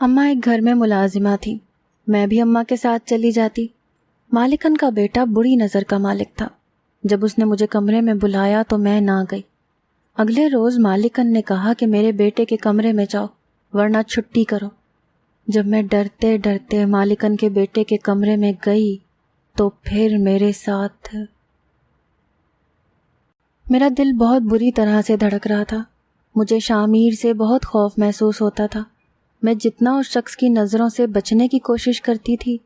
اماں ایک گھر میں ملازمہ تھی، میں بھی اماں کے ساتھ چلی جاتی۔ مالکن کا بیٹا بری نظر کا مالک تھا۔ جب اس نے مجھے کمرے میں بلایا تو میں نہ گئی۔ اگلے روز مالکن نے کہا کہ میرے بیٹے کے کمرے میں جاؤ ورنہ چھٹی کرو۔ جب میں ڈرتے ڈرتے مالکن کے بیٹے کے کمرے میں گئی تو پھر میرے ساتھ میرا دل بہت بری طرح سے دھڑک رہا تھا۔ مجھے شامیر سے بہت خوف محسوس ہوتا تھا۔ میں جتنا اس شخص کی نظروں سے بچنے کی کوشش کرتی تھی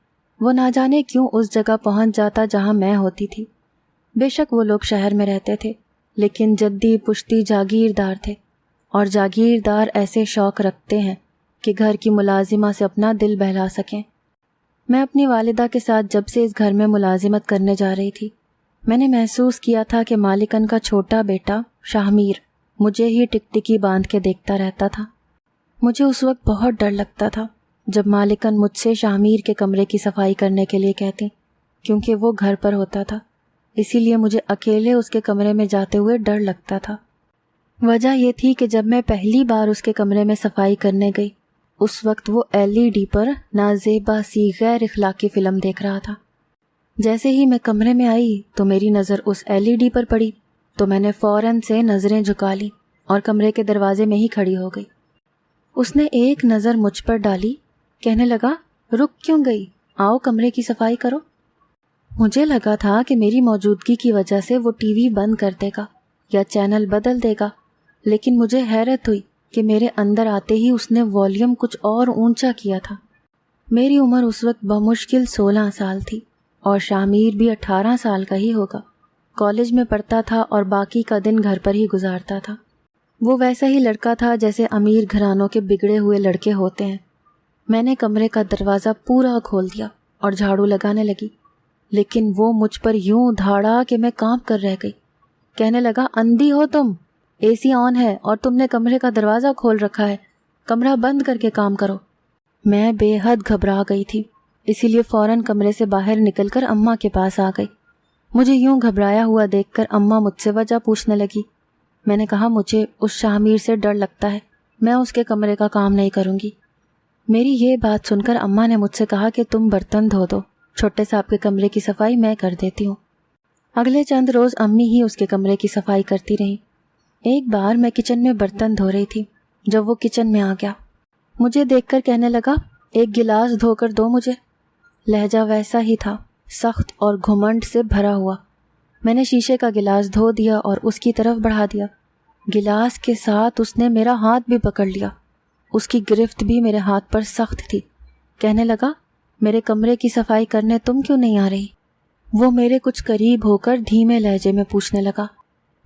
وہ نہ جانے کیوں اس جگہ پہنچ جاتا جہاں میں ہوتی تھی۔ بے شک وہ لوگ شہر میں رہتے تھے لیکن جدی پشتی جاگیردار تھے، اور جاگیردار ایسے شوق رکھتے ہیں کہ گھر کی ملازمہ سے اپنا دل بہلا سکیں۔ میں اپنی والدہ کے ساتھ جب سے اس گھر میں ملازمت کرنے جا رہی تھی میں نے محسوس کیا تھا کہ مالکن کا چھوٹا بیٹا شاہمیر مجھے ہی ٹکٹکی باندھ کے دیکھتا رہتا تھا۔ مجھے اس وقت بہت ڈر لگتا تھا جب مالکن مجھ سے شاہمیر کے کمرے کی صفائی کرنے کے لیے کہتی، کیونکہ وہ گھر پر ہوتا تھا، اسی لیے مجھے اکیلے اس کے کمرے میں جاتے ہوئے ڈر لگتا تھا۔ وجہ یہ تھی کہ جب میں پہلی بار اس کے کمرے میں صفائی کرنے گئی اس وقت وہ LED پر نازیبا سی غیر اخلاقی فلم دیکھ رہا تھا۔ جیسے ہی میں کمرے میں آئی تو میری نظر اس LED پر پڑی تو میں نے فوراً سے نظریں جھکا لی اور کمرے کے دروازے میں ہی کھڑی ہو گئی۔ اس نے ایک نظر مجھ پر ڈالی، کہنے لگا، رک کیوں گئی؟ آؤ کمرے کی صفائی کرو۔ مجھے لگا تھا کہ میری موجودگی کی وجہ سے وہ ٹی وی بند کر دے گا یا چینل بدل دے گا، لیکن مجھے حیرت ہوئی کہ میرے اندر آتے ہی اس نے والیوم کچھ اور اونچا کیا تھا۔ میری عمر اس وقت بمشکل 16 سال تھی اور شامیر بھی 18 سال کا ہی ہوگا۔ کالج میں پڑھتا تھا اور باقی کا دن گھر پر ہی گزارتا تھا۔ وہ ویسا ہی لڑکا تھا جیسے امیر گھرانوں کے بگڑے ہوئے لڑکے ہوتے ہیں۔ میں نے کمرے کا دروازہ پورا کھول دیا اور جھاڑو لگانے لگی، لیکن وہ مجھ پر یوں دھاڑا کہ میں کانپ کر رہ گئی۔ کہنے لگا، اندھی ہو تم؟ AC آن ہے اور تم نے کمرے کا دروازہ کھول رکھا ہے، کمرہ بند کر کے کام کرو۔ میں بے حد گھبرا گئی تھی، اسی لیے فوراً کمرے سے باہر نکل کر اماں کے پاس آ گئی۔ مجھے یوں گھبرایا ہوا دیکھ کر اماں مجھ سے وجہ پوچھنے لگی۔ میں نے کہا، مجھے اس شاہمیر سے ڈر لگتا ہے، میں اس کے کمرے کا کام نہیں کروں گی۔ میری یہ بات سن کر اماں نے مجھ سے کہا کہ تم برتن دھو دو، چھوٹے صاحب کے کمرے کی صفائی میں کر دیتی ہوں۔ اگلے چند روز امی ہی اس کے کمرے کی صفائی کرتی رہیں۔ ایک بار میں کچن میں برتن دھو رہی تھی جب وہ کچن میں آ گیا۔ مجھے دیکھ کر کہنے لگا، ایک گلاس دھو کر دو مجھے۔ لہجہ ویسا ہی تھا، سخت اور گھمنڈ سے بھرا ہوا۔ میں نے شیشے کا گلاس دھو دیا اور اس کی طرف بڑھا دیا۔ گلاس کے ساتھ اس نے میرا ہاتھ بھی پکڑ لیا۔ اس کی گرفت بھی میرے ہاتھ پر سخت تھی۔ کہنے لگا، میرے کمرے کی صفائی کرنے تم کیوں نہیں آ رہی؟ وہ میرے کچھ قریب ہو کر دھیمے لہجے میں پوچھنے لگا۔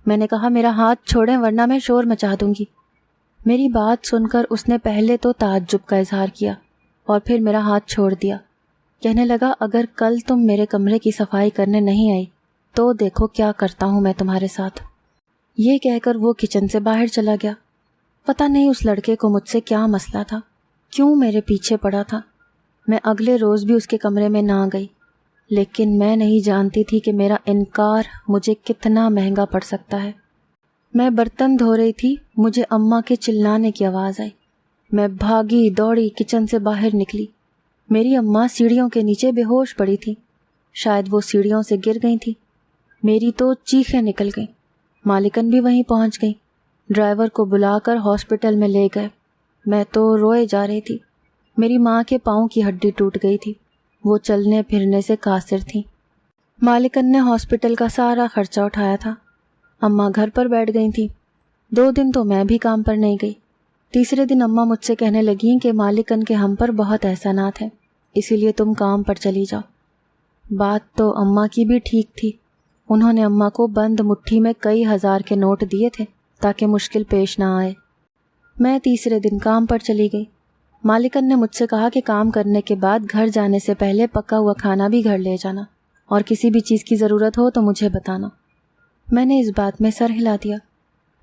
میں نے کہا، میرا ہاتھ چھوڑیں ورنہ میں شور مچا دوں گی۔ میری بات سن کر اس نے پہلے تو تعجب کا اظہار کیا اور پھر میرا ہاتھ چھوڑ دیا۔ کہنے لگا، اگر کل تم میرے کمرے کی صفائی کرنے نہیں آئی تو دیکھو کیا کرتا ہوں میں تمہارے ساتھ۔ یہ کہہ کر وہ کچن سے باہر چلا گیا۔ پتہ نہیں اس لڑکے کو مجھ سے کیا مسئلہ تھا، کیوں میرے پیچھے پڑا تھا۔ میں اگلے روز بھی اس کے کمرے میں نہ گئی، لیکن میں نہیں جانتی تھی کہ میرا انکار مجھے کتنا مہنگا پڑ سکتا ہے۔ میں برتن دھو رہی تھی، مجھے اماں کے چلانے کی آواز آئی۔ میں بھاگی دوڑی کچن سے باہر نکلی۔ میری اماں سیڑھیوں کے نیچے بے ہوش پڑی تھی، شاید وہ سیڑھیوں سے گر گئی تھی۔ میری تو چیخیں نکل گئیں۔ مالکن بھی وہیں پہنچ گئی، ڈرائیور کو بلا کر ہاسپٹل میں لے گئے۔ میں تو روئے جا رہی تھی۔ میری ماں کے پاؤں کی ہڈی ٹوٹ گئی تھی، وہ چلنے پھرنے سے قاصر تھی۔ مالکن نے ہاسپٹل کا سارا خرچہ اٹھایا تھا۔ اماں گھر پر بیٹھ گئی تھیں۔ 2 دن تو میں بھی کام پر نہیں گئی۔ تیسرے دن اماں مجھ سے کہنے لگیں کہ مالکن کے ہم پر بہت احسانات ہیں، اسی لیے تم کام پر چلی جاؤ۔ بات تو اماں کی بھی ٹھیک تھی۔ انہوں نے اماں کو بند مٹھی میں کئی ہزار کے نوٹ دیے تھے تاکہ مشکل پیش نہ آئے۔ میں تیسرے دن کام پر چلی گئی۔ مالکن نے مجھ سے کہا کہ کام کرنے کے بعد گھر جانے سے پہلے پکا ہوا کھانا بھی گھر لے جانا اور کسی بھی چیز کی ضرورت ہو تو مجھے بتانا۔ میں نے اس بات میں سر ہلا دیا۔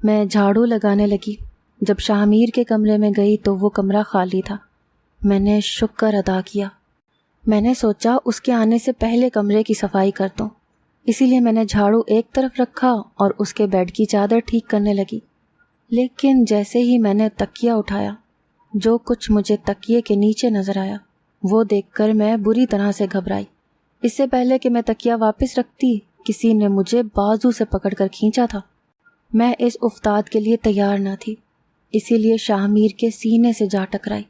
میں جھاڑو لگانے لگی۔ جب شاہمیر کے کمرے میں گئی تو وہ کمرہ خالی تھا۔ میں نے شکر ادا کیا۔ میں نے سوچا اس کے آنے سے پہلے کمرے کی صفائی کر دوں، اسی لیے میں نے جھاڑو ایک طرف رکھا اور اس کے بیڈ کی چادر ٹھیک کرنے لگی۔ لیکن جیسے ہی میں نے تکیہ اٹھایا جو کچھ مجھے تکیے کے نیچے نظر آیا وہ دیکھ کر میں بری طرح سے گھبرائی۔ اس سے پہلے کہ میں تکیہ واپس رکھتی کسی نے مجھے بازو سے پکڑ کر کھینچا تھا۔ میں اس افتاد کے لیے تیار نہ تھی، اسی لیے شاہ میر کے سینے سے جا ٹکرائی۔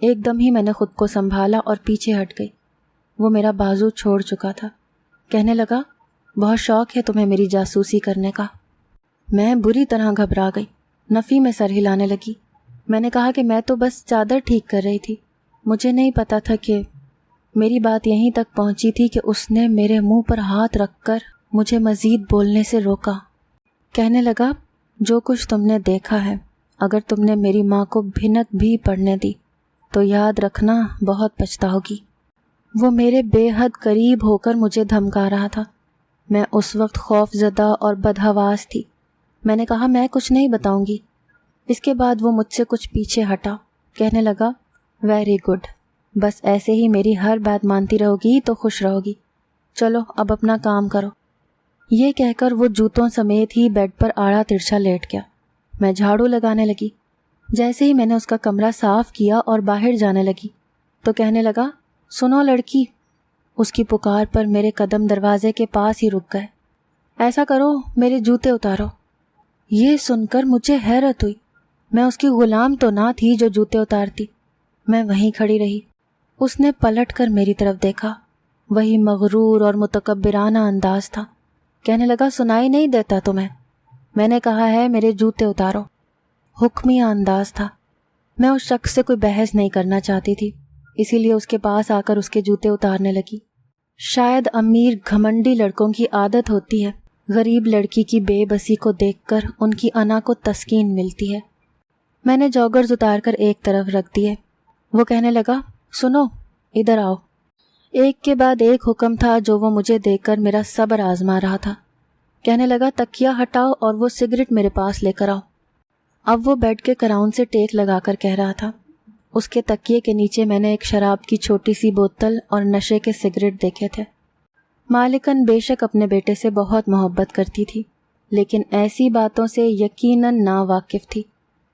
ایک دم ہی میں نے خود کو سنبھالا اور پیچھے ہٹ گئی۔ وہ میرا بازو چھوڑ چکا تھا۔ کہنے لگا، بہت شوق ہے تمہیں میری جاسوسی کرنے کا۔ میں بری طرح گھبرا گئی، نفی میں سر ہلانے لگی۔ میں نے کہا کہ میں تو بس چادر ٹھیک کر رہی تھی، مجھے نہیں پتا تھا کہ… میری بات یہیں تک پہنچی تھی کہ اس نے میرے منہ پر ہاتھ رکھ کر مجھے مزید بولنے سے روکا۔ کہنے لگا، جو کچھ تم نے دیکھا ہے، اگر تم نے میری ماں کو بھنک بھی پڑنے دی تو یاد رکھنا بہت پچھتاؤ گی۔ وہ میرے بے حد قریب ہو کر مجھے دھمکا رہا تھا۔ میں اس وقت خوف زدہ اور بدحواس تھی۔ میں نے کہا، میں کچھ نہیں بتاؤں گی۔ اس کے بعد وہ مجھ سے کچھ پیچھے ہٹا۔ کہنے لگا، ویری گڈ، بس ایسے ہی میری ہر بات مانتی رہو گی تو خوش رہو گی، چلو اب اپنا کام کرو۔ یہ کہہ کر وہ جوتوں سمیت ہی بیڈ پر آڑا ترچھا لیٹ گیا۔ میں جھاڑو لگانے لگی۔ جیسے ہی میں نے اس کا کمرہ صاف کیا اور باہر جانے لگی تو کہنے لگا، سنو لڑکی۔ اس کی پکار پر میرے قدم دروازے کے پاس ہی رک گئے۔ ایسا کرو، میرے جوتے اتارو۔ یہ سن کر مجھے حیرت ہوئی۔ میں اس کی غلام تو نہ تھی جو جوتے اتارتی۔ میں وہیں کھڑی رہی۔ اس نے پلٹ کر میری طرف دیکھا۔ وہی مغرور اور متکبرانہ انداز تھا۔ کہنے لگا، سنائی نہیں دیتا تمہیں؟ میں نے کہا ہے میرے جوتے اتارو۔ حکمیہ انداز تھا۔ میں اس شخص سے کوئی بحث نہیں کرنا چاہتی تھی، اسی لیے اس کے پاس آ کر اس کے جوتے اتارنے لگی۔ شاید امیر گھمنڈی لڑکوں کی عادت ہوتی ہے، غریب لڑکی کی بے بسی کو دیکھ کر ان کی انا کو تسکین ملتی ہے۔ میں نے جوگرز اتار کر ایک طرف رکھ دیے۔ وہ کہنے لگا، سنو، ادھر آؤ۔ ایک کے بعد ایک حکم تھا جو وہ مجھے دیکھ کر میرا صبر آزما رہا تھا۔ کہنے لگا، تکیہ ہٹاؤ اور وہ سگریٹ میرے پاس لے کر آؤ۔ اب وہ بیڈ کے کراؤن سے ٹیک لگا کر کہہ رہا تھا۔ اس کے تکیے کے نیچے میں نے ایک شراب کی چھوٹی سی بوتل اور نشے کے سگریٹ دیکھے تھے۔ مالکن بے شک اپنے بیٹے سے بہت محبت کرتی تھی، لیکن ایسی باتوں سے یقیناً نا واقف تھی،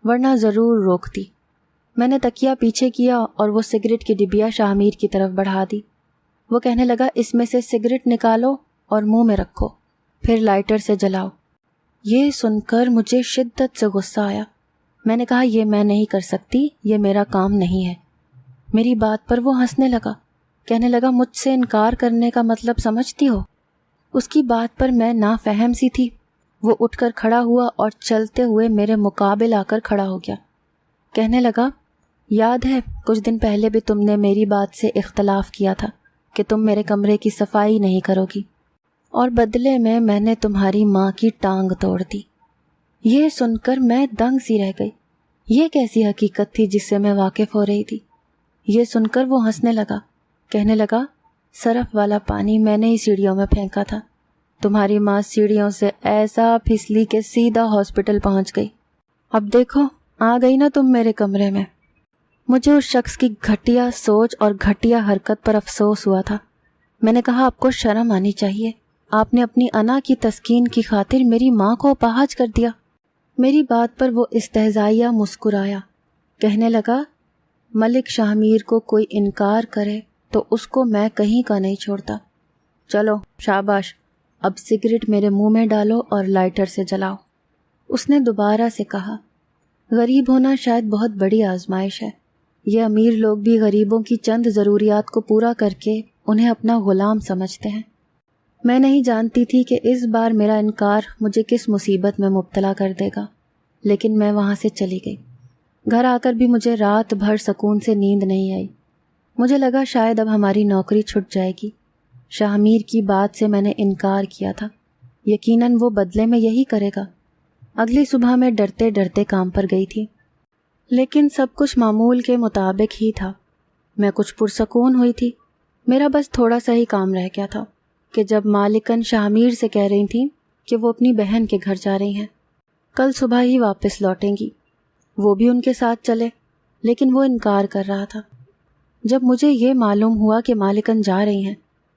ورنہ ضرور روکتی۔ میں نے تکیہ پیچھے کیا اور وہ سگریٹ کی ڈبیا شاہ میر کی طرف بڑھا دی۔ وہ کہنے لگا، اس میں سے سگریٹ نکالو اور منہ میں رکھو، پھر لائٹر سے جلاؤ۔ یہ سن کر مجھے شدت سے غصہ آیا۔ میں نے کہا، یہ میں نہیں کر سکتی، یہ میرا کام نہیں ہے۔ میری بات پر وہ ہنسنے لگا۔ کہنے لگا، مجھ سے انکار کرنے کا مطلب سمجھتی ہو؟ اس کی بات پر میں نافہم سی تھی۔ وہ اٹھ کر کھڑا ہوا اور چلتے ہوئے میرے مقابل آ کر کھڑا ہو گیا۔ کہنے لگا، یاد ہے کچھ دن پہلے بھی تم نے میری بات سے اختلاف کیا تھا کہ تم میرے کمرے کی صفائی نہیں کرو گی، اور بدلے میں نے تمہاری ماں کی ٹانگ توڑ دی۔ یہ سن کر میں دنگ سی رہ گئی۔ یہ کیسی حقیقت تھی جس سے میں واقف ہو رہی تھی؟ یہ سن کر وہ ہنسنے لگا۔ کہنے لگا، سرف والا پانی میں نے ہی سیڑھیوں میں پھینکا تھا، تمہاری ماں سیڑھیوں سے ایسا پھسلی کہ سیدھا ہاسپٹل پہنچ گئی۔ اب دیکھو، آ گئی نا تم میرے کمرے میں۔ مجھے اس شخص کی گھٹیا سوچ اور گھٹیا حرکت پر افسوس ہوا تھا۔ میں نے کہا، آپ کو شرم آنی چاہیے، آپ نے اپنی انا کی تسکین کی خاطر میری ماں کو اپاہج کر دیا۔ میری بات پر وہ استہزائیہ مسکرایا۔ کہنے لگا، ملک شاہ میر کو کوئی انکار کرے تو اس کو میں کہیں کا نہیں چھوڑتا۔ چلو شاباش، اب سگریٹ میرے منہ میں ڈالو اور لائٹر سے جلاؤ۔ اس نے دوبارہ سے کہا۔ غریب ہونا شاید بہت بڑی آزمائش ہے۔ یہ امیر لوگ بھی غریبوں کی چند ضروریات کو پورا کر کے انہیں اپنا غلام سمجھتے ہیں۔ میں نہیں جانتی تھی کہ اس بار میرا انکار مجھے کس مصیبت میں مبتلا کر دے گا، لیکن میں وہاں سے چلی گئی۔ گھر آ کر بھی مجھے رات بھر سکون سے نیند نہیں آئی۔ مجھے لگا شاید اب ہماری نوکری چھٹ جائے گی۔ شاہ میر کی بات سے میں نے انکار کیا تھا، یقیناً وہ بدلے میں یہی کرے گا۔ اگلی صبح میں ڈرتے ڈرتے کام پر گئی تھی، لیکن سب کچھ معمول کے مطابق ہی تھا۔ میں کچھ پرسکون ہوئی تھی۔ میرا بس تھوڑا سا ہی کام رہ گیا تھا کہ جب مالکن شاہ میر سے کہہ رہی تھیں کہ وہ اپنی بہن کے گھر جا رہی ہیں، کل صبح ہی واپس لوٹیں گی۔ وہ بھی ان کے ساتھ چلے، لیکن وہ انکار کر رہا تھا۔ جب مجھے یہ معلوم ہوا کہ مالکن جا رہی ہیں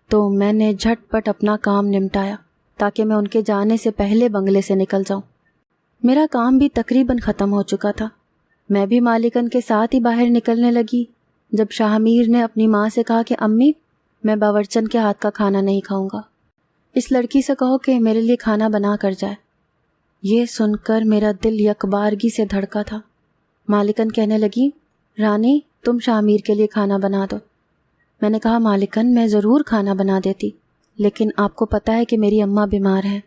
تو میں نے جھٹ پٹ اپنا کام نمٹایا تاکہ میں ان کے جانے سے پہلے بنگلے سے نکل جاؤں۔ میرا کام بھی تقریباً ختم ہو چکا تھا۔ میں بھی مالکن کے ساتھ ہی باہر نکلنے لگی جب شاہ میر نے اپنی ماں سے کہا کہ امی میں باورچن کے ہاتھ کا کھانا نہیں کھاؤں گا، اس لڑکی سے کہو کہ میرے لیے کھانا بنا کر جائے۔ یہ سن کر میرا دل یکبارگی سے دھڑکا تھا۔ مالکن کہنے لگی، رانی تم شاہ میر کے لیے کھانا بنا دو۔ میں نے کہا، مالکن میں ضرور کھانا بنا دیتی، لیکن آپ کو پتہ ہے کہ میری اماں بیمار ہیں۔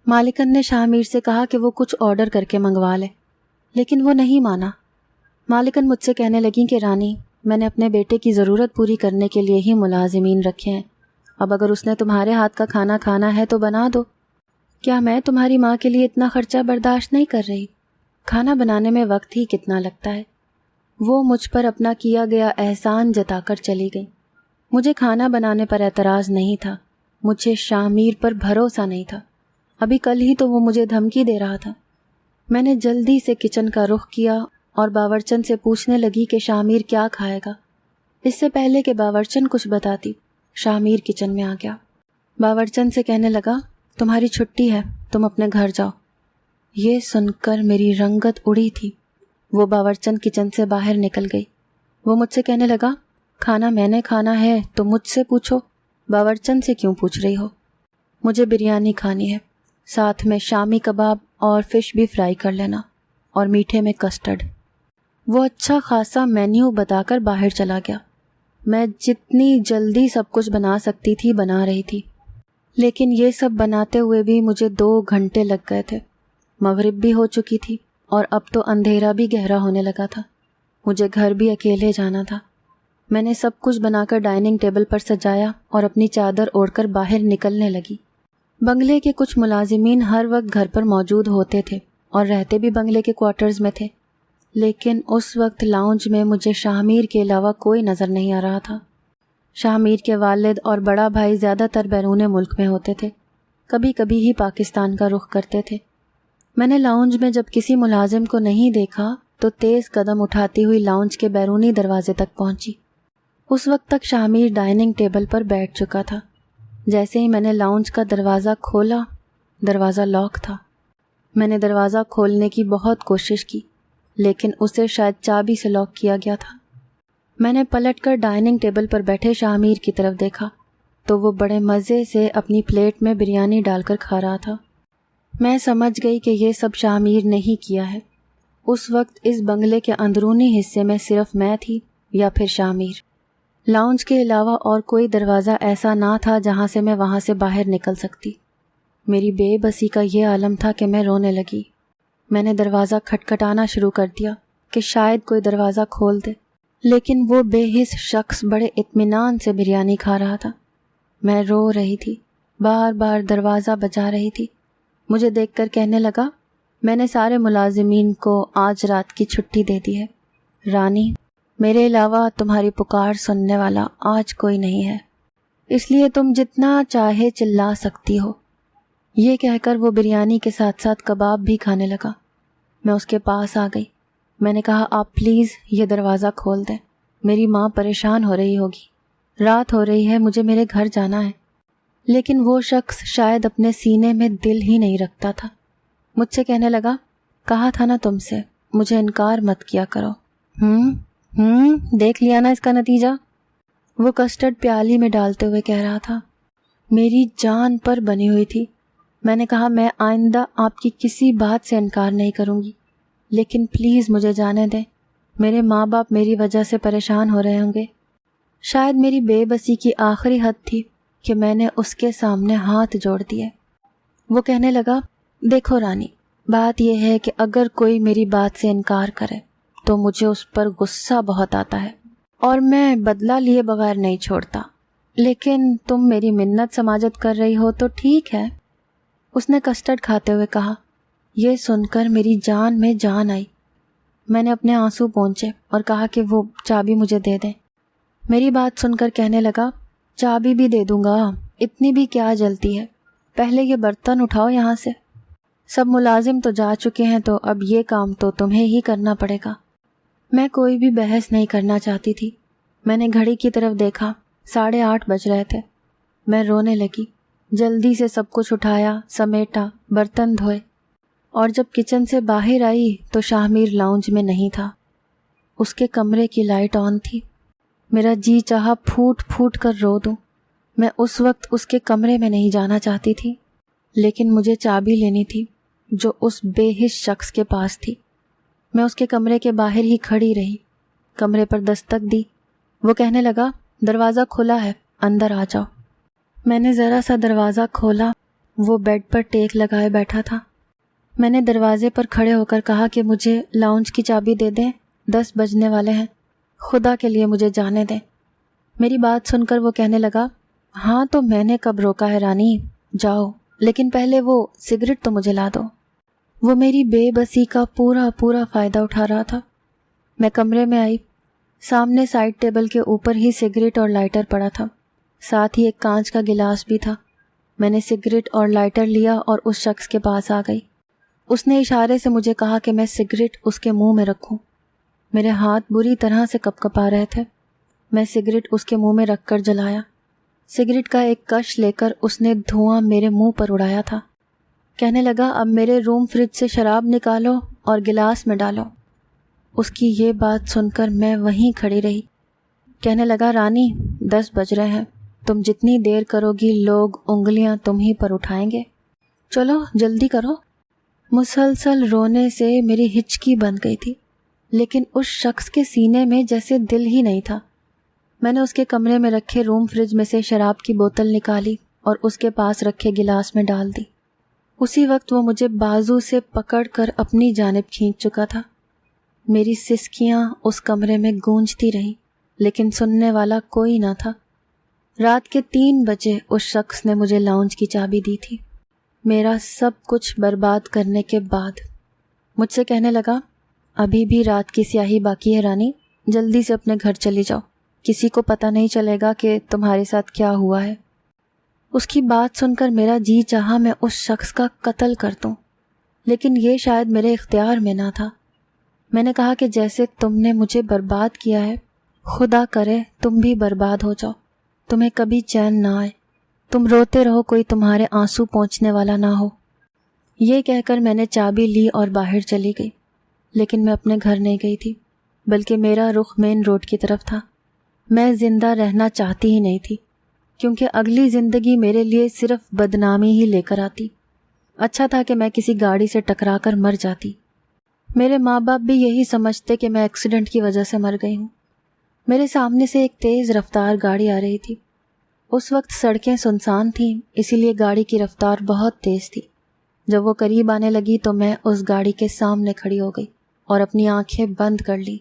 مالکن نے شاہ میر سے کہا کہ وہ کچھ آرڈر کر کے منگوا لے، لیکن وہ نہیں مانا۔ مالکن مجھ سے کہنے لگیں کہ رانی میں نے اپنے بیٹے کی ضرورت پوری کرنے کے لیے ہی ملازمین رکھے ہیں، اب اگر اس نے تمہارے ہاتھ کا کھانا کھانا ہے تو بنا دو۔ کیا میں تمہاری ماں کے لیے اتنا خرچہ برداشت نہیں کر رہی؟ کھانا بنانے میں وقت ہی کتنا لگتا ہے۔ وہ مجھ پر اپنا کیا گیا احسان جتا کر چلی گئی۔ مجھے کھانا بنانے پر اعتراض نہیں تھا، مجھے شاہ میر پر بھروسہ نہیں تھا۔ ابھی کل ہی تو وہ مجھے دھمکی دے رہا تھا۔ میں نے جلدی سے کچن کا رخ کیا اور باورچن سے پوچھنے لگی کہ شاہ میر کیا کھائے گا۔ اس سے پہلے کہ باورچن کچھ بتاتی، شاہ میر کچن میں آ گیا۔ باورچن سے کہنے لگا، تمہاری چھٹی ہے، تم اپنے گھر جاؤ۔ یہ سن کر میری رنگت اڑی تھی۔ وہ باورچن کچن سے باہر نکل گئی۔ وہ مجھ سے کہنے لگا، کھانا میں نے کھانا ہے تو مجھ سے پوچھو، باورچن سے کیوں پوچھ رہی ہو؟ مجھے بریانی کھانی ہے، ساتھ میں شامی کباب اور فش بھی فرائی کر لینا، اور میٹھے میں کسٹرڈ۔ وہ اچھا خاصا مینیو بتا کر باہر چلا گیا۔ میں جتنی جلدی سب کچھ بنا سکتی تھی بنا رہی تھی، لیکن یہ سب بناتے ہوئے بھی مجھے 2 گھنٹے لگ گئے تھے۔ مغرب بھی ہو چکی تھی اور اب تو اندھیرا بھی گہرا ہونے لگا تھا۔ مجھے گھر بھی اکیلے جانا تھا۔ میں نے سب کچھ بنا کر ڈائننگ ٹیبل پر سجایا اور اپنی چادر اوڑھ کر باہر نکلنے لگی۔ بنگلے کے کچھ ملازمین ہر وقت گھر پر موجود ہوتے تھے اور رہتے بھی بنگلے کے کوارٹرز میں تھے، لیکن اس وقت لاؤنج میں مجھے شاہ میر کے علاوہ کوئی نظر نہیں آ رہا تھا۔ شاہ میر کے والد اور بڑا بھائی زیادہ تر بیرون ملک میں ہوتے تھے، کبھی کبھی ہی پاکستان کا رخ کرتے تھے۔ میں نے لاؤنج میں جب کسی ملازم کو نہیں دیکھا تو تیز قدم اٹھاتی ہوئی لاؤنج کے بیرونی دروازے تک پہنچی۔ اس وقت تک شاہ میر ڈائننگ ٹیبل پر بیٹھ چکا تھا۔ جیسے ہی میں نے لاؤنج کا دروازہ کھولا، دروازہ لاک تھا۔ میں نے دروازہ کھولنے کی بہت کوشش کی، لیکن اسے شاید چابی سے لاک کیا گیا تھا۔ میں نے پلٹ کر ڈائننگ ٹیبل پر بیٹھے شاہ میر کی طرف دیکھا تو وہ بڑے مزے سے اپنی پلیٹ میں بریانی ڈال کر کھا رہا تھا۔ میں سمجھ گئی کہ یہ سب شاہ میر نے ہی کیا ہے۔ اس وقت اس بنگلے کے اندرونی حصے میں صرف میں تھی یا پھر شاہ میر۔ لاؤنج کے علاوہ اور کوئی دروازہ ایسا نہ تھا جہاں سے میں وہاں سے باہر نکل سکتی۔ میری بے بسی کا یہ عالم تھا کہ میں رونے لگی۔ میں نے دروازہ کھٹکھٹانا شروع کر دیا کہ شاید کوئی دروازہ کھول دے، لیکن وہ بے حس شخص بڑے اطمینان سے بریانی کھا رہا تھا۔ میں رو رہی تھی، بار بار دروازہ بجا رہی تھی۔ مجھے دیکھ کر کہنے لگا، میں نے سارے ملازمین کو آج رات کی چھٹی دے دی ہے۔ رانی، میرے علاوہ تمہاری پکار سننے والا آج کوئی نہیں ہے، اس لیے تم جتنا چاہے چلا سکتی ہو۔ یہ کہہ کر وہ بریانی کے ساتھ ساتھ کباب بھی کھانے لگا۔ میں اس کے پاس آ گئی۔ میں نے کہا، آپ پلیز یہ دروازہ کھول دیں، میری ماں پریشان ہو رہی ہوگی، رات ہو رہی ہے، مجھے میرے گھر جانا ہے۔ لیکن وہ شخص شاید اپنے سینے میں دل ہی نہیں رکھتا تھا۔ مجھ سے کہنے لگا، کہا تھا نا تم سے، مجھے انکار مت کیا کرو۔ دیکھ لیا نا اس کا نتیجہ؟ وہ کسٹرڈ پیالی میں ڈالتے ہوئے کہہ رہا تھا۔ میری جان پر بنی ہوئی تھی۔ میں نے کہا، میں آئندہ آپ کی کسی بات سے انکار نہیں کروں گی، لیکن پلیز مجھے جانے دیں، میرے ماں باپ میری وجہ سے پریشان ہو رہے ہوں گے۔ شاید میری بے بسی کی آخری حد تھی کہ میں نے اس کے سامنے ہاتھ جوڑ دیے۔ وہ کہنے لگا، دیکھو رانی، بات یہ ہے کہ اگر کوئی میری بات سے انکار کرے تو مجھے اس پر غصہ بہت آتا ہے اور میں بدلہ لیے بغیر نہیں چھوڑتا، لیکن تم میری منت سماجت کر رہی ہو تو ٹھیک ہے۔ اس نے کسٹرڈ کھاتے ہوئے کہا۔ یہ سن کر میری جان میں جان آئی۔ میں نے اپنے آنسو پونچھے اور کہا کہ وہ چابی مجھے دے دیں۔ میری بات سن کر کہنے لگا، چابی بھی دے دوں گا، اتنی بھی کیا جلتی ہے، پہلے یہ برتن اٹھاؤ یہاں سے۔ سب ملازم تو جا چکے ہیں تو اب یہ کام تو تمہیں ہی کرنا پڑے گا۔ میں کوئی بھی بحث نہیں کرنا چاہتی تھی۔ میں نے گھڑی کی طرف دیکھا، 8:30 بج رہے تھے۔ میں رونے لگی، جلدی سے سب کچھ اٹھایا، سمیٹا، برتن دھوئے۔ اور جب کچن سے باہر آئی تو شاہ لاؤنج میں نہیں تھا۔ اس کے کمرے کی لائٹ آن تھی۔ میرا جی چاہا پھوٹ پھوٹ کر رو دوں۔ میں اس وقت اس کے کمرے میں نہیں جانا چاہتی تھی، لیکن مجھے چابی لینی تھی جو اس بے حس شخص کے پاس تھی۔ میں اس کے کمرے کے باہر ہی کھڑی رہی، کمرے پر دستک دی۔ وہ کہنے لگا، دروازہ کھلا ہے، اندر آ جاؤ۔ میں نے ذرا سا دروازہ کھولا، وہ بیڈ پر ٹیک لگائے بیٹھا تھا۔ میں نے دروازے پر کھڑے ہو کر کہا کہ مجھے لاؤنج کی چابی دے دیں، 10 بجنے والے ہیں، خدا کے لیے مجھے جانے دیں۔ میری بات سن کر وہ کہنے لگا، ہاں تو میں نے کب روکا ہے رانی، جاؤ، لیکن پہلے وہ سگریٹ تو مجھے لا دو۔ وہ میری بے بسی کا پورا فائدہ اٹھا رہا تھا۔ میں کمرے میں آئی، سامنے سائڈ ٹیبل کے اوپر ہی سگریٹ اور لائٹر پڑا تھا، ساتھ ہی ایک کانچ کا گلاس بھی تھا۔ میں نے سگریٹ اور لائٹر لیا اور اس شخص کے پاس آ گئی۔ اس نے اشارے سے مجھے کہا کہ میں سگریٹ اس کے منہ میں رکھوں۔ میرے ہاتھ بری طرح سے کپکپا رہے تھے۔ میں سگریٹ اس کے منہ میں رکھ کر جلایا۔ سگریٹ کا ایک کش لے کر اس نے دھواں میرے منہ پر اڑایا تھا۔ کہنے لگا، اب میرے روم فریج سے شراب نکالو اور گلاس میں ڈالو۔ اس کی یہ بات سن کر میں وہیں کھڑی رہی۔ کہنے لگا، رانی 10 بج رہے ہیں، تم جتنی دیر کرو گی لوگ انگلیاں تم ہی پر اٹھائیں گے، چلو جلدی کرو۔ مسلسل رونے سے میری ہچکی بند گئی تھی، لیکن اس شخص کے سینے میں جیسے دل ہی نہیں تھا۔ میں نے اس کے کمرے میں رکھے روم فریج میں سے شراب کی بوتل نکالی اور اس کے پاس رکھے گلاس میں ڈال دی۔ اسی وقت وہ مجھے بازو سے پکڑ کر اپنی جانب کھینچ چکا تھا۔ میری سسکیاں اس کمرے میں گونجتی رہیں، لیکن سننے والا کوئی نہ تھا۔ رات کے 3 بجے اس شخص نے مجھے لاؤنج کی چابی دی تھی، میرا سب کچھ برباد کرنے کے بعد۔ مجھ سے کہنے لگا، ابھی بھی رات کی سیاہی باقی ہے رانی، جلدی سے اپنے گھر چلی جاؤ، کسی کو پتہ نہیں چلے گا کہ تمہارے ساتھ کیا ہوا ہے۔ اس کی بات سن کر میرا جی چاہا میں اس شخص کا قتل کر دوں، لیکن یہ شاید میرے اختیار میں نہ تھا۔ میں نے کہا کہ جیسے تم نے مجھے برباد کیا ہے، خدا کرے تم بھی برباد ہو جاؤ، تمہیں کبھی چین نہ آئے، تم روتے رہو، کوئی تمہارے آنسو پونچھنے والا نہ ہو۔ یہ کہہ کر میں نے چابی لی اور باہر چلی گئی، لیکن میں اپنے گھر نہیں گئی تھی، بلکہ میرا رخ مین روڈ کی طرف تھا۔ میں زندہ رہنا چاہتی ہی نہیں تھی، کیونکہ اگلی زندگی میرے لیے صرف بدنامی ہی لے کر آتی۔ اچھا تھا کہ میں کسی گاڑی سے ٹکرا کر مر جاتی۔ میرے ماں باپ بھی یہی سمجھتے کہ میں ایکسیڈنٹ کی وجہ سے مر گئی ہوں۔ میرے سامنے سے ایک تیز رفتار گاڑی آ رہی تھی۔ اس وقت سڑکیں سنسان تھیں، اسی لیے گاڑی کی رفتار بہت تیز تھی۔ جب وہ قریب آنے لگی تو میں اس گاڑی کے سامنے کھڑی ہو گئی اور اپنی آنکھیں بند کر لی۔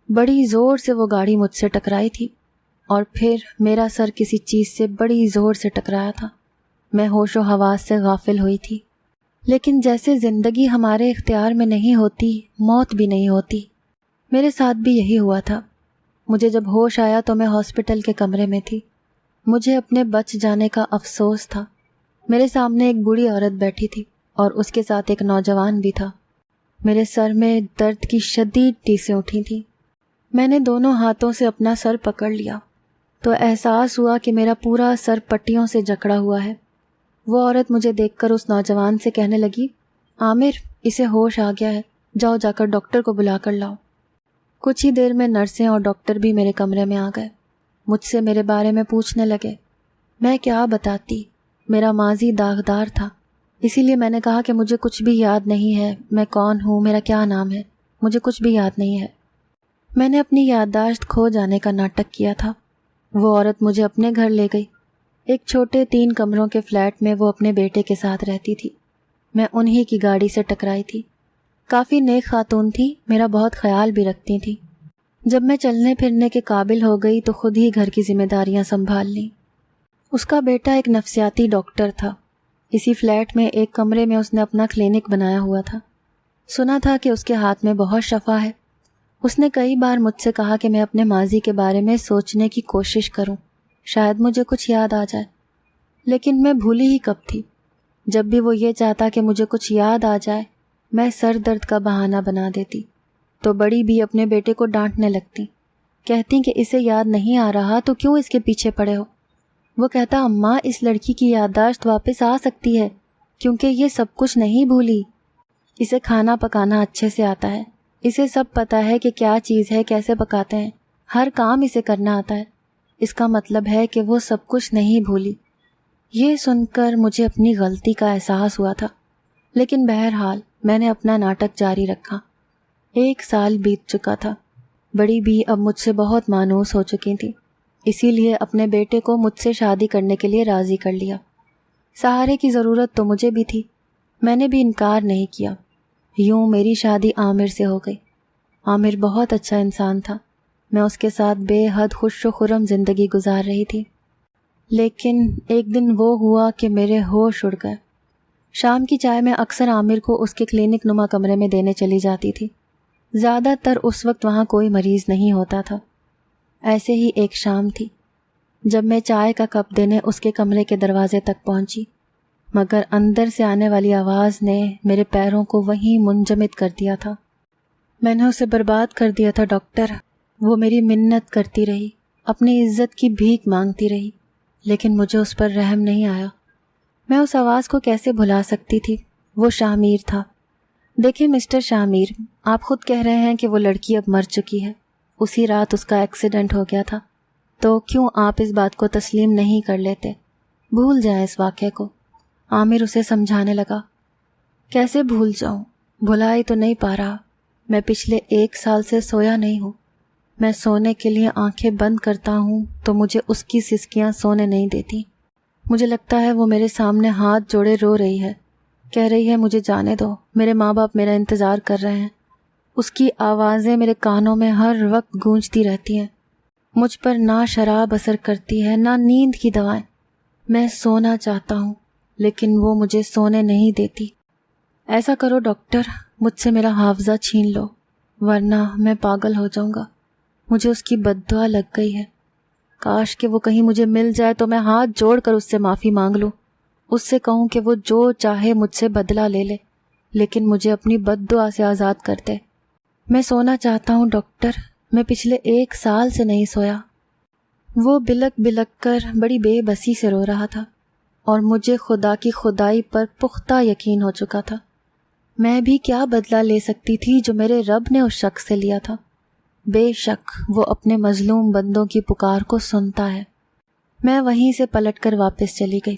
بڑی زور سے وہ گاڑی مجھ سے ٹکرائی تھی، اور پھر میرا سر کسی چیز سے بڑی زور سے ٹکرایا تھا۔ میں ہوش و حواس سے غافل ہوئی تھی، لیکن جیسے زندگی ہمارے اختیار میں نہیں ہوتی، موت بھی نہیں ہوتی۔ میرے ساتھ بھی یہی ہوا تھا۔ مجھے جب ہوش آیا تو میں ہاسپٹل کے کمرے میں تھی۔ مجھے اپنے بچ جانے کا افسوس تھا۔ میرے سامنے ایک بوڑھی عورت بیٹھی تھی اور اس کے ساتھ ایک نوجوان بھی تھا۔ میرے سر میں درد کی شدید ٹیسیں اٹھی تھیں۔ میں نے دونوں ہاتھوں سے اپنا سر پکڑ لیا تو احساس ہوا کہ میرا پورا سر پٹیوں سے جکڑا ہوا ہے۔ وہ عورت مجھے دیکھ کر اس نوجوان سے کہنے لگی، عامر، اسے ہوش آ گیا ہے، جاؤ جا کر ڈاکٹر کو بلا کر لاؤ۔ کچھ ہی دیر میں نرسیں اور ڈاکٹر بھی میرے کمرے میں آ گئے۔ مجھ سے میرے بارے میں پوچھنے لگے۔ میں کیا بتاتی، میرا ماضی داغدار تھا، اسی لیے میں نے کہا کہ مجھے کچھ بھی یاد نہیں ہے، میں کون ہوں، میرا کیا نام ہے، مجھے کچھ بھی یاد نہیں ہے۔ میں نے اپنی یادداشت کھو جانے کا ناٹک کیا تھا۔ وہ عورت مجھے اپنے گھر لے گئی۔ ایک چھوٹے 3 کمروں کے فلیٹ میں وہ اپنے بیٹے کے ساتھ رہتی تھی۔ میں انہی کی گاڑی سے ٹکرائی تھی۔ کافی نیک خاتون تھی، میرا بہت خیال بھی رکھتی تھی۔ جب میں چلنے پھرنے کے قابل ہو گئی تو خود ہی گھر کی ذمہ داریاں سنبھال لیں۔ اس کا بیٹا ایک نفسیاتی ڈاکٹر تھا۔ اسی فلیٹ میں ایک کمرے میں اس نے اپنا کلینک بنایا ہوا تھا۔ سنا تھا کہ اس کے ہاتھ میں بہت شفا ہے۔ اس نے کئی بار مجھ سے کہا کہ میں اپنے ماضی کے بارے میں سوچنے کی کوشش کروں، شاید مجھے کچھ یاد آ جائے، لیکن میں بھولی ہی کب تھی۔ جب بھی وہ یہ چاہتا کہ مجھے کچھ یاد آ جائے، میں سر درد کا بہانہ بنا دیتی، تو بڑی بھی اپنے بیٹے کو ڈانٹنے لگتی، کہتی کہ اسے یاد نہیں آ رہا تو کیوں اس کے پیچھے پڑے ہو۔ وہ کہتا، اماں، اس لڑکی کی یادداشت واپس آ سکتی ہے کیونکہ یہ سب کچھ نہیں بھولی۔ اسے کھانا پکانا اچھے سے آتا ہے، اسے سب پتہ ہے کہ کیا چیز ہے، کیسے پکاتے ہیں، ہر کام اسے کرنا آتا ہے۔ اس کا مطلب ہے کہ وہ سب کچھ نہیں بھولی۔ یہ سن کر مجھے اپنی غلطی کا احساس ہوا تھا، لیکن بہرحال میں نے اپنا ناٹک جاری رکھا۔ 1 سال بیت چکا تھا۔ بڑی بھی اب مجھ سے بہت مانوس ہو چکی تھی، اسی لیے اپنے بیٹے کو مجھ سے شادی کرنے کے لیے راضی کر لیا۔ سہارے کی ضرورت تو مجھے بھی تھی، میں نے بھی انکار نہیں کیا۔ یوں میری شادی عامر سے ہو گئی۔ عامر بہت اچھا انسان تھا، میں اس کے ساتھ بے حد خوش و خرم زندگی گزار رہی تھی۔ لیکن ایک دن وہ ہوا کہ میرے ہوش اڑ گئے۔ شام کی چائے میں اکثر عامر کو اس کے کلینک نما کمرے میں دینے چلی جاتی تھی۔ زیادہ تر اس وقت وہاں کوئی مریض نہیں ہوتا تھا۔ ایسے ہی ایک شام تھی جب میں چائے کا کپ دینے اس کے کمرے کے دروازے تک پہنچی، مگر اندر سے آنے والی آواز نے میرے پیروں کو وہیں منجمد کر دیا تھا۔ میں نے اسے برباد کر دیا تھا ڈاکٹر۔ وہ میری منت کرتی رہی، اپنی عزت کی بھیک مانگتی رہی، لیکن مجھے اس پر رحم نہیں آیا۔ میں اس آواز کو کیسے بھلا سکتی تھی؟ وہ شاہ تھا۔ دیکھیں مسٹر شاہ، آپ خود کہہ رہے ہیں کہ وہ لڑکی اب مر چکی ہے، اسی رات اس کا ایکسیڈنٹ ہو گیا تھا، تو کیوں آپ اس بات کو تسلیم نہیں کر لیتے؟ بھول جائیں اس واقعے کو۔ عامر اسے سمجھانے لگا۔ کیسے بھول جاؤں؟ بھلا ہی تو نہیں پا رہا۔ میں پچھلے 1 سال سے سویا نہیں ہوں۔ میں سونے کے لیے آنکھیں بند کرتا ہوں تو مجھے اس کی سسکیاں سونے نہیں دیتی۔ مجھے لگتا ہے وہ میرے سامنے ہاتھ جوڑے رو رہی ہے، کہہ رہی ہے مجھے جانے دو، میرے ماں باپ میرا انتظار کر رہے ہیں۔ اس کی آوازیں میرے کانوں میں ہر وقت گونجتی رہتی ہیں۔ مجھ پر نہ شراب اثر کرتی ہے نہ نیند کی دوائیں۔ میں سونا چاہتا ہوں لیکن وہ مجھے سونے نہیں دیتی۔ ایسا کرو ڈاکٹر، مجھ سے میرا حافظہ چھین لو، ورنہ میں پاگل ہو جاؤں گا۔ مجھے اس کی بد دعا لگ گئی ہے۔ کاش کہ وہ کہیں مجھے مل جائے تو میں ہاتھ جوڑ کر اس سے معافی مانگ لوں، اس سے کہوں کہ وہ جو چاہے مجھ سے بدلہ لے لے، لیکن مجھے اپنی بد دعا سے آزاد کر دے۔ میں سونا چاہتا ہوں ڈاکٹر، میں پچھلے 1 سال سے نہیں سویا۔ وہ بلک بلک کر بڑی بے بسی سے رو رہا تھا، اور مجھے خدا کی خدائی پر پختہ یقین ہو چکا تھا۔ میں بھی کیا بدلہ لے سکتی تھی جو میرے رب نے اس شخص سے لیا تھا؟ بے شک وہ اپنے مظلوم بندوں کی پکار کو سنتا ہے۔ میں وہیں سے پلٹ کر واپس چلی گئی،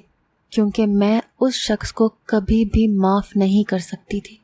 کیونکہ میں اس شخص کو کبھی بھی معاف نہیں کر سکتی تھی۔